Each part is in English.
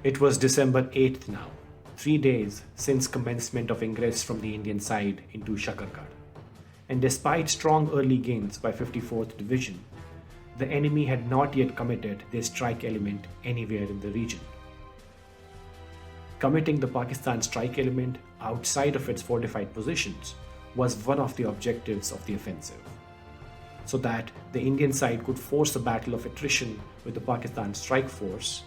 It was December 8th now, 3 days since commencement of ingress from the Indian side into Shakargarh. And despite strong early gains by 54th Division, the enemy had not yet committed their strike element anywhere in the region. Committing the Pakistan strike element outside of its fortified positions was one of the objectives of the offensive, so that the Indian side could force a battle of attrition with the Pakistan strike force,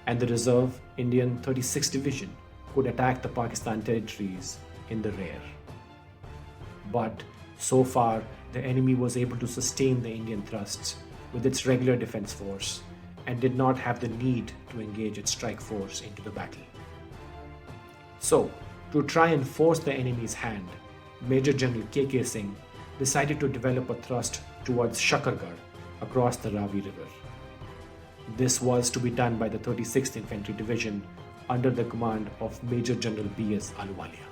and the reserve Indian 36th Division could attack the Pakistan territories in the rear. But so far, the enemy was able to sustain the Indian thrusts with its regular defense force and did not have the need to engage its strike force into the battle. So, to try and force the enemy's hand, Major General K.K. Singh decided to develop a thrust towards Shakargarh across the Ravi River. This was to be done by the 36th Infantry Division under the command of Major General B.S. Ahluwalia.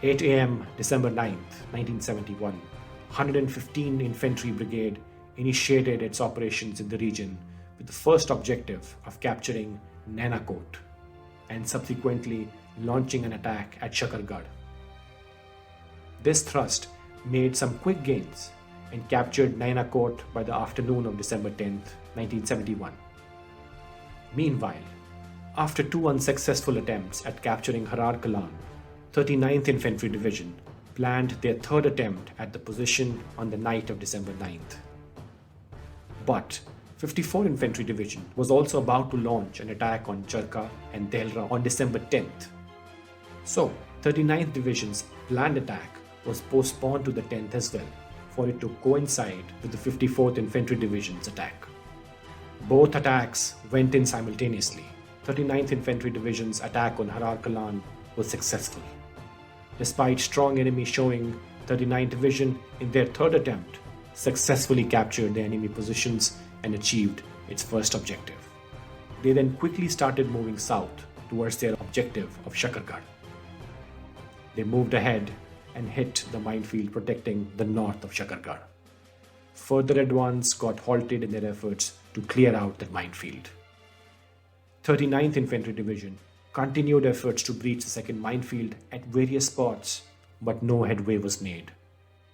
8 a.m. December 9th, 1971, 115 Infantry Brigade initiated its operations in the region with the first objective of capturing Nainakot and subsequently launching an attack at Shakargarh. This thrust made some quick gains and captured Nainakot by the afternoon of December 10th, 1971. Meanwhile, after two unsuccessful attempts at capturing Harar Kalan, 39th Infantry Division planned their third attempt at the position on the night of December 9th. But 54th Infantry Division was also about to launch an attack on Charka and Delra on December 10th. So, 39th Division's planned attack was postponed to the 10th as well, for it to coincide with the 54th Infantry Division's attack. Both attacks went in simultaneously. 39th Infantry Division's attack on Harar Kalan was successful. Despite strong enemy showing, 39th Division, in their third attempt, successfully captured the enemy positions and achieved its first objective. They then quickly started moving south towards their objective of Shakargarh. They moved ahead and hit the minefield protecting the north of Shakargarh. Further advance got halted in their efforts to clear out the minefield. 39th Infantry Division continued efforts to breach the second minefield at various spots, but no headway was made.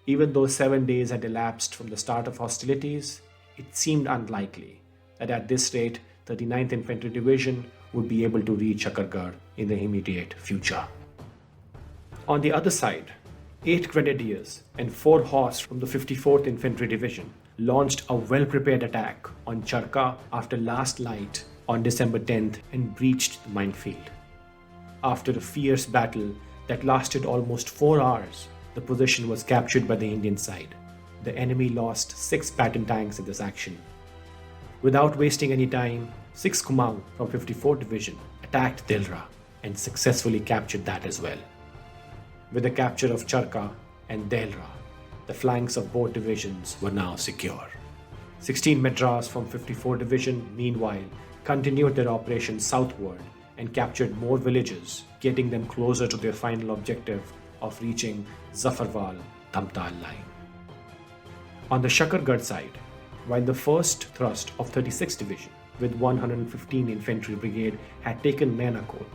Even though 7 days had elapsed from the start of hostilities, it seemed unlikely that at this rate 39th Infantry Division would be able to reach Shakargarh in the immediate future. On the other side, 8 grenadiers and 4 horse from the 54th Infantry Division launched a well-prepared attack on Charka after last light on December 10th and breached the minefield. After a fierce battle that lasted almost 4 hours, the position was captured by the Indian side. The enemy lost 6 Patton tanks in this action. Without wasting any time, 6 Kumaon from 54th Division attacked Delra and successfully captured that as well. With the capture of Charka and Delra, the flanks of both divisions were now secure. 16 Madras from 54th Division, meanwhile, continued their operations southward and captured more villages, getting them closer to their final objective of reaching Zafarwal-Damtal line. On the Shakargarh side, while the first thrust of 36th Division with 115 Infantry Brigade had taken Nainakot,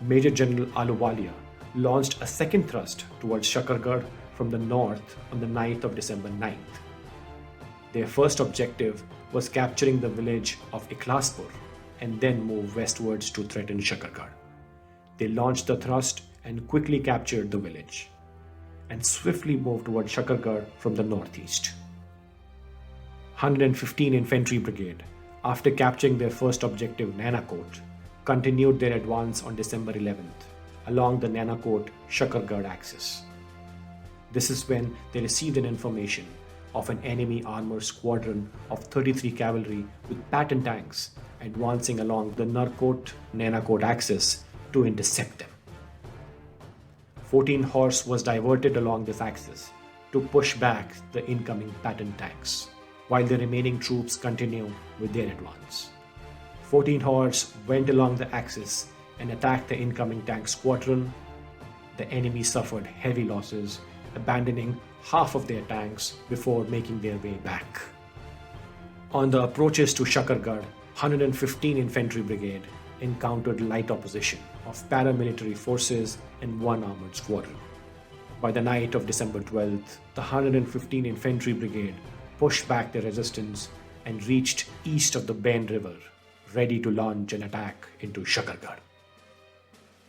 Major General Ahluwalia launched a second thrust towards Shakargarh from the north on the night of December 9th. Their first objective was capturing the village of Ikhlaspur and then move westwards to threaten Shakargarh. They launched the thrust and quickly captured the village and swiftly moved towards Shakargarh from the northeast. 115 Infantry Brigade, after capturing their first objective Nainakot, continued their advance on December 11th along the Nainakot-Shakargarh axis. This is when they received an information of an enemy armored squadron of 33 cavalry with Patton tanks advancing along the Narkot-Nainakot axis to intercept them. 14 horse was diverted along this axis to push back the incoming Patton tanks, while the remaining troops continue with their advance. 14 horse went along the axis and attacked the incoming tank squadron. The enemy suffered heavy losses, abandoning half of their tanks before making their way back. On the approaches to Shakargarh, 115 Infantry Brigade encountered light opposition of paramilitary forces and one armored squadron. By the night of December 12th, the 115 Infantry Brigade pushed back the resistance and reached east of the Bain River, ready to launch an attack into Shakargarh.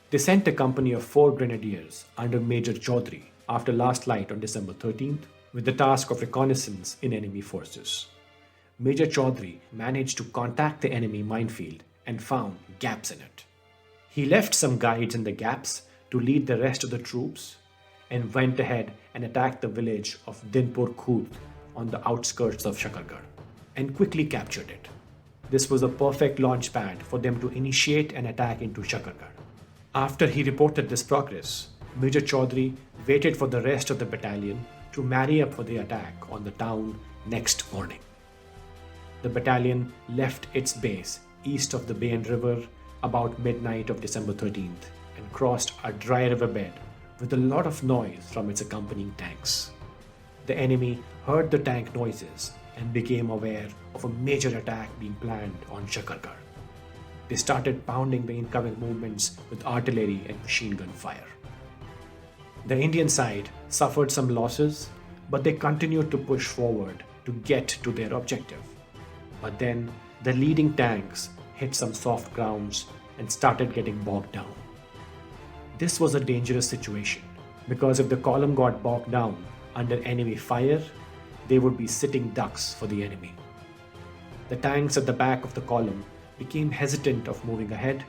They sent a company of 4 grenadiers under Major Chaudhry after last light on December 13th with the task of reconnaissance in enemy forces. Major Chaudhry managed to contact the enemy minefield and found gaps in it. He left some guides in the gaps to lead the rest of the troops and went ahead and attacked the village of Dinpur Khut on the outskirts of Shakargarh and quickly captured it. This was a perfect launch pad for them to initiate an attack into Shakargarh. After he reported this progress, Major Chaudhry waited for the rest of the battalion to marry up for the attack on the town next morning. The battalion left its base east of the Bain River about midnight of December 13th and crossed a dry riverbed with a lot of noise from its accompanying tanks. The enemy heard the tank noises and became aware of a major attack being planned on Shakargarh. They started pounding the incoming movements with artillery and machine gun fire. The Indian side suffered some losses, but they continued to push forward to get to their objective. But then the leading tanks hit some soft grounds and started getting bogged down. This was a dangerous situation because if the column got bogged down under enemy fire, they would be sitting ducks for the enemy. The tanks at the back of the column became hesitant of moving ahead,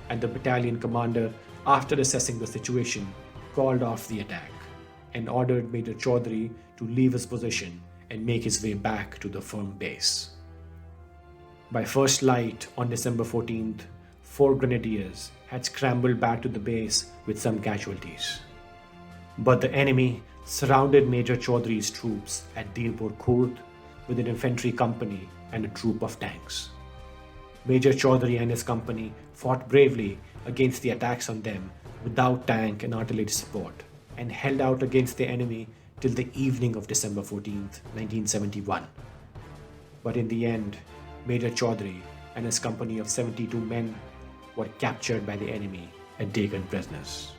and the battalion commander, after assessing the situation, called off the attack and ordered Major Chaudhry to leave his position and make his way back to the firm base. By first light on December 14th, 4 grenadiers had scrambled back to the base with some casualties. But the enemy surrounded Major Chaudhry's troops at Dinpur Khurd with an infantry company and a troop of tanks. Major Chaudhry and his company fought bravely against the attacks on them without tank and artillery support and held out against the enemy till the evening of December 14th, 1971. But in the end, Major Chaudhry and his company of 72 men were captured by the enemy and taken prisoners.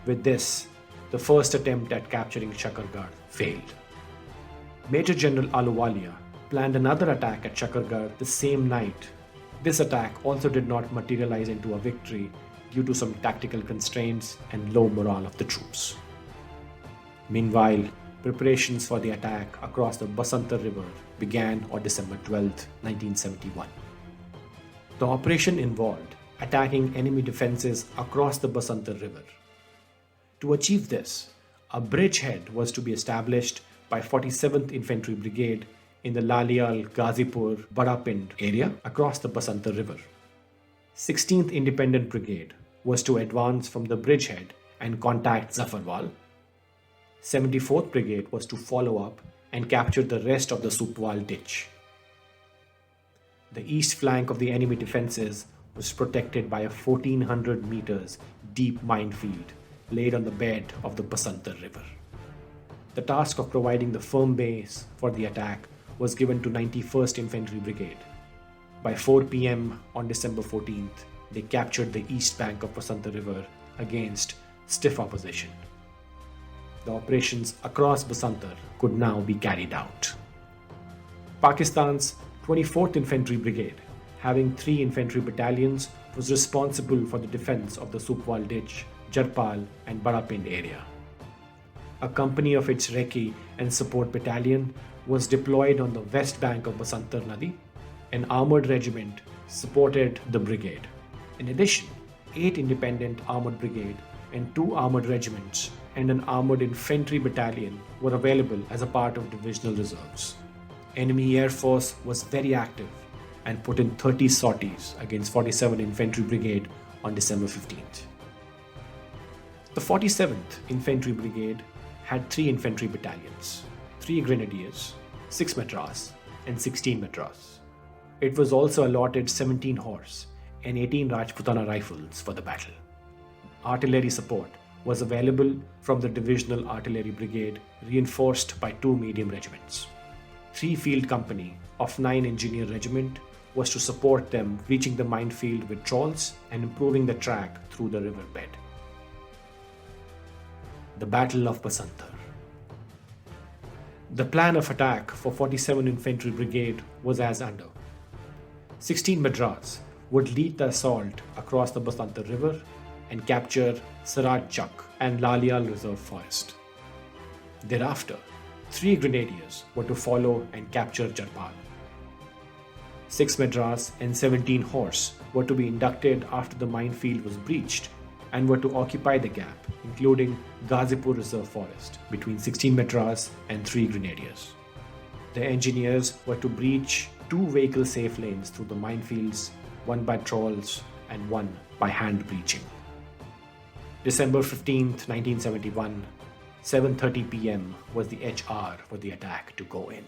With this, the first attempt at capturing Shakargarh failed. Major General Ahluwalia planned another attack at Shakargarh the same night. This attack also did not materialize into a victory due to some tactical constraints and low morale of the troops. Meanwhile, preparations for the attack across the Basantar River began on December 12, 1971. The operation involved attacking enemy defenses across the Basantar River. To achieve this, a bridgehead was to be established by 47th Infantry Brigade in the Lalial Ghazipur Badapind area across the Basantar River. 16th Independent Brigade was to advance from the bridgehead and contact Zafarwal. 74th Brigade was to follow up and capture the rest of the Supwal ditch. The east flank of the enemy defenses was protected by a 1400 meters deep minefield laid on the bed of the Basantar River. The task of providing the firm base for the attack was given to 91st Infantry Brigade. By 4 p.m. on December 14th, they captured the east bank of Basantar River against stiff opposition. The operations across Basantar could now be carried out. Pakistan's 24th Infantry Brigade, having 3 infantry battalions, was responsible for the defense of the Supwal Ditch, Jarpal and Badapind area. A company of its Recce and support battalion was deployed on the west bank of Basantar Nadi. An armoured regiment supported the brigade. In addition, 8 independent armoured brigade and 2 armoured regiments and an armoured infantry battalion were available as a part of divisional reserves. Enemy air force was very active and put in 30 sorties against 47th Infantry Brigade on December 15th. The 47th Infantry Brigade had 3 infantry battalions, 3 grenadiers, 6 Madras and 16 Madras. It was also allotted 17 horse and 18 Rajputana rifles for the battle. Artillery support was available from the Divisional Artillery Brigade, reinforced by 2 medium regiments. 3 field company of 9 Engineer Regiment was to support them reaching the minefield with trawls and improving the track through the riverbed. The Battle of Basantar. The plan of attack for 47 Infantry Brigade was as under. 16 Madras would lead the assault across the Basantar River and capture Saraj Chak and Lalial Reserve Forest. Thereafter, 3 grenadiers were to follow and capture Jarpal. 6 Madras and 17 horse were to be inducted after the minefield was breached and were to occupy the gap, including Ghazipur Reserve Forest, between 16 Madras and 3 grenadiers. The engineers were to breach 2 vehicle safe lanes through the minefields, one by trawls and one by hand breaching. December 15th, 1971, 7:30 p.m. was the HR for the attack to go in.